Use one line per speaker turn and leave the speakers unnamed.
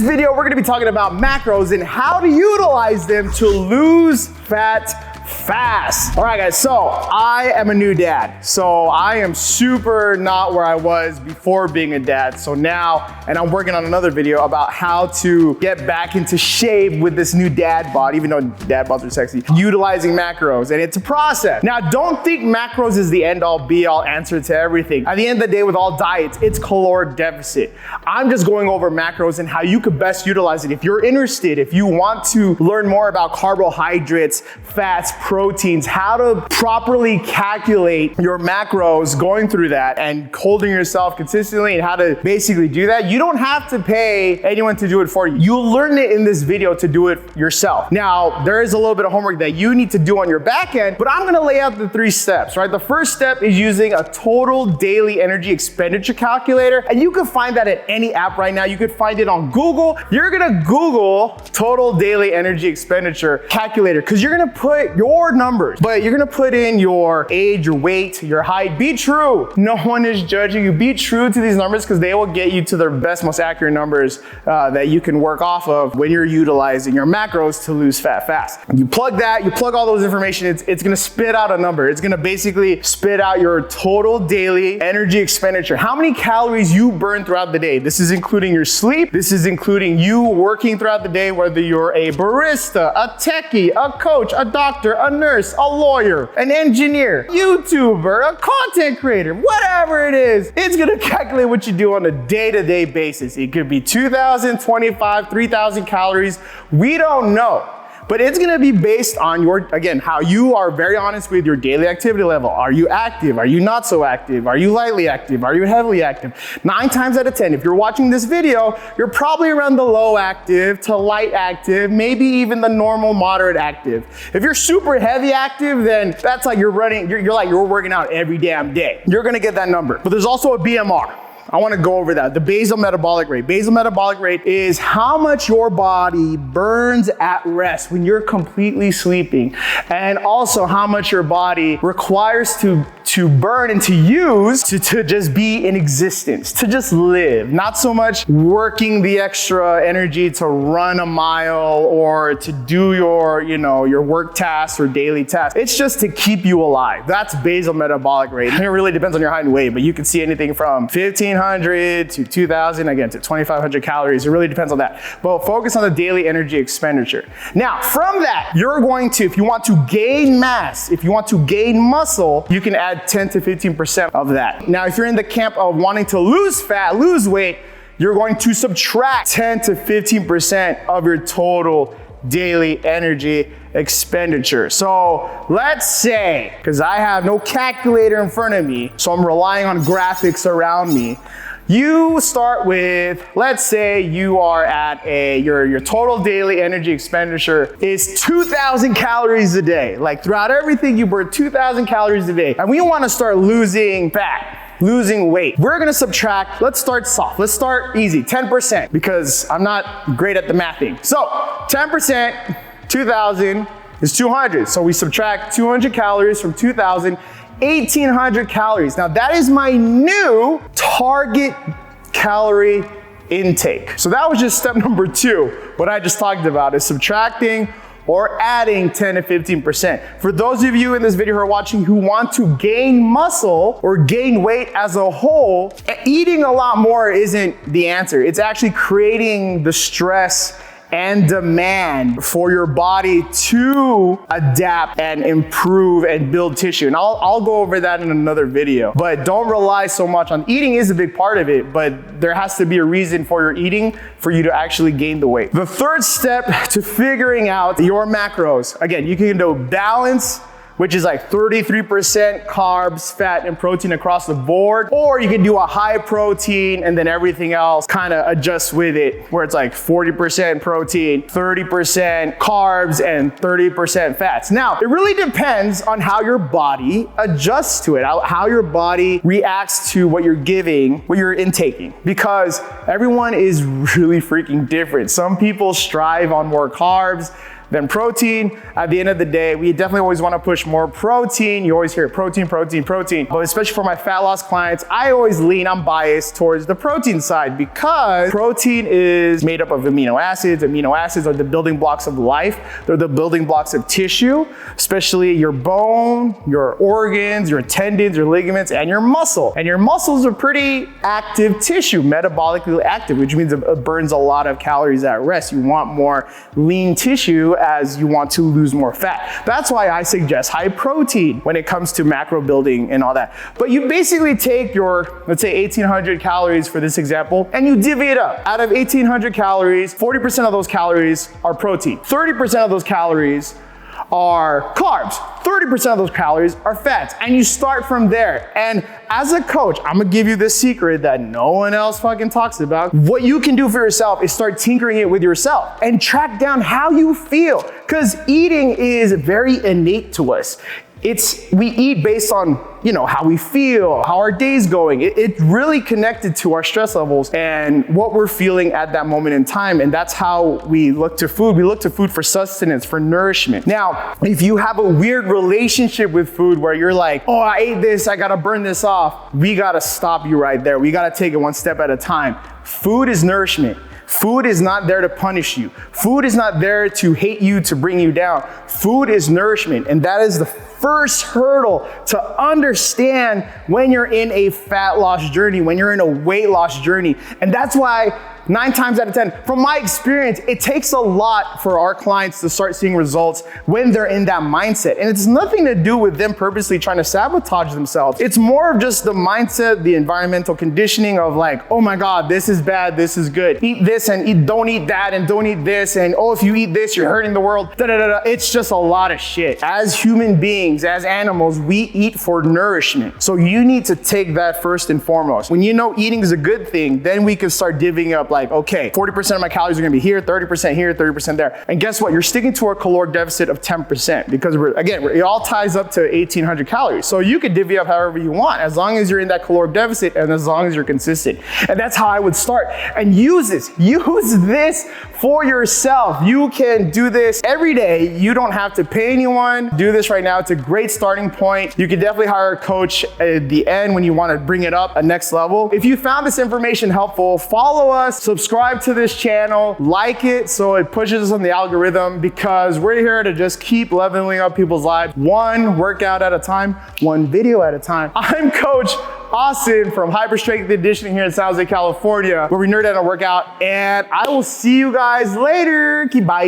this video, we're gonna be talking about macros and how to utilize them to lose fat fast. All right, guys, so I am a new dad. So I am super not where I was before being a dad. So now, and I'm working on another video about how to get back into shape with this new dad bod, even though dad bods are sexy, utilizing macros, and it's a process. Now, don't think macros is the end all be all answer to everything. At the end of the day, with all diets, it's caloric deficit. I'm just going over macros and how you could best utilize it. If you're interested, if you want to learn more about carbohydrates, fats, proteins, how to properly calculate your macros, going through that and holding yourself consistently and how to basically do that, you don't have to pay anyone to do it for you. You'll learn it in this video to do it yourself. Now, there is a little bit of homework that you need to do on your back end, but I'm gonna lay out the 3 steps, right? The first step is using a total daily energy expenditure calculator, and you can find that at any app right now. You could find it on Google. You're gonna Google total daily energy expenditure calculator because you're gonna put your numbers, but you're gonna put in your age, your weight, your height. Be true. No one is judging you. Be true to these numbers because they will get you to the best, most accurate numbers that you can work off of when you're utilizing your macros to lose fat fast. You plug that, you plug all those information, it's gonna spit out a number. It's gonna basically spit out your total daily energy expenditure. How many calories you burn throughout the day. This is including your sleep. This is including you working throughout the day, whether you're a barista, a techie, a coach, a doctor, a nurse, a lawyer, an engineer, YouTuber, a content creator, whatever it is, it's gonna calculate what you do on a day-to-day basis. It could be 2,000, 25, 3,000 calories. We don't know. But it's gonna be based on your, again, how you are very honest with your daily activity level. Are you active? Are you not so active? Are you lightly active? Are you heavily active? 9 times out of 10, if you're watching this video, you're probably around the low active to light active, maybe even the normal moderate active. If you're super heavy active, then that's like you're running, you're working out every damn day. You're gonna get that number. But there's also a BMR. I wanna go over that, the basal metabolic rate. Basal metabolic rate is how much your body burns at rest when you're completely sleeping, and also how much your body requires to burn and to use to just be in existence, to just live. Not so much working the extra energy to run a mile or to do your work tasks or daily tasks. It's just to keep you alive. That's basal metabolic rate. And it really depends on your height and weight, but you can see anything from 1,500 to 2,000, again, to 2,500 calories. It really depends on that. But focus on the daily energy expenditure. Now, from that, you're going to, if you want to gain mass, if you want to gain muscle, you can add 10 to 15% of that. Now, if you're in the camp of wanting to lose fat, lose weight, you're going to subtract 10 to 15% of your total daily energy expenditure. So let's say, because I have no calculator in front of me, so I'm relying on graphics around me. You start with, let's say you are at your total daily energy expenditure is 2,000 calories a day. Like throughout everything, you burn 2,000 calories a day. And we wanna start losing fat, losing weight. We're gonna subtract, let's start soft. Let's start easy, 10%, because I'm not great at the mathing. So 10%, 2,000 is 200. So we subtract 200 calories from 2,000, 1,800 calories. Now that is my new target calorie intake. So that was just step number 2. What I just talked about is subtracting or adding 10 to 15%. For those of you in this video who are watching who want to gain muscle or gain weight as a whole, eating a lot more isn't the answer. It's actually creating the stress and demand for your body to adapt and improve and build tissue. And I'll go over that in another video. But don't rely so much on eating is a big part of it, but there has to be a reason for your eating for you to actually gain the weight. The third step to figuring out your macros, again, you can do balance, which is like 33% carbs, fat, and protein across the board. Or you can do a high protein and then everything else kind of adjusts with it, where it's like 40% protein, 30% carbs, and 30% fats. Now, it really depends on how your body adjusts to it, how your body reacts to what you're giving, what you're intaking, because everyone is really freaking different. Some people strive on more carbs than protein. At the end of the day, we definitely always want to push more protein. You always hear protein, protein, protein. But especially for my fat loss clients, I'm biased towards the protein side because protein is made up of amino acids. Amino acids are the building blocks of life. They're the building blocks of tissue, especially your bone, your organs, your tendons, your ligaments, and your muscle. And your muscles are pretty active tissue, metabolically active, which means it burns a lot of calories at rest. You want more lean tissue as you want to lose more fat. That's why I suggest high protein when it comes to macro building and all that. But you basically take your, let's say 1800 calories for this example, and you divvy it up. Out of 1800 calories, 40% of those calories are protein. 30% of those calories are carbs. 30% of those calories are fats. And you start from there. And as a coach, I'm gonna give you this secret that no one else fucking talks about. What you can do for yourself is start tinkering it with yourself and track down how you feel. Because eating is very innate to us. We eat based on, how we feel, how our day's going. It's really connected to our stress levels and what we're feeling at that moment in time. And that's how we look to food. We look to food for sustenance, for nourishment. Now, if you have a weird relationship with food where you're like, oh, I ate this, I gotta burn this off, we gotta stop you right there. We gotta take it one step at a time. Food is nourishment. Food is not there to punish you. Food is not there to hate you, to bring you down. Food is nourishment, and that is the first hurdle to understand when you're in a fat loss journey, when you're in a weight loss journey. And that's why 9 times out of 10, from my experience, it takes a lot for our clients to start seeing results when they're in that mindset. And it's nothing to do with them purposely trying to sabotage themselves. It's more of just the mindset, the environmental conditioning of like, oh my God, this is bad, this is good. Eat this and don't eat that and don't eat this. And oh, if you eat this, you're hurting the world. It's just a lot of shit. As human beings, as animals, we eat for nourishment. So you need to take that first and foremost. When you know eating is a good thing, then we can start divvying up like, okay, 40% of my calories are gonna be here, 30% here, 30% there. And guess what? You're sticking to a caloric deficit of 10% because it all ties up to 1800 calories. So you could divvy up however you want, as long as you're in that caloric deficit and as long as you're consistent. And that's how I would start. And use this for yourself. You can do this every day. You don't have to pay anyone. Do this right now. It's a great starting point. You can definitely hire a coach at the end when you want to bring it up a next level. If you found this information helpful, follow us, subscribe to this channel, like it so it pushes us on the algorithm, because we're here to just keep leveling up people's lives, one workout at a time, one video at a time. I'm Coach Austin from Hyperstrength Conditioning here in San Jose, California, where we nerd out on workout, and I will see you guys later. Bye.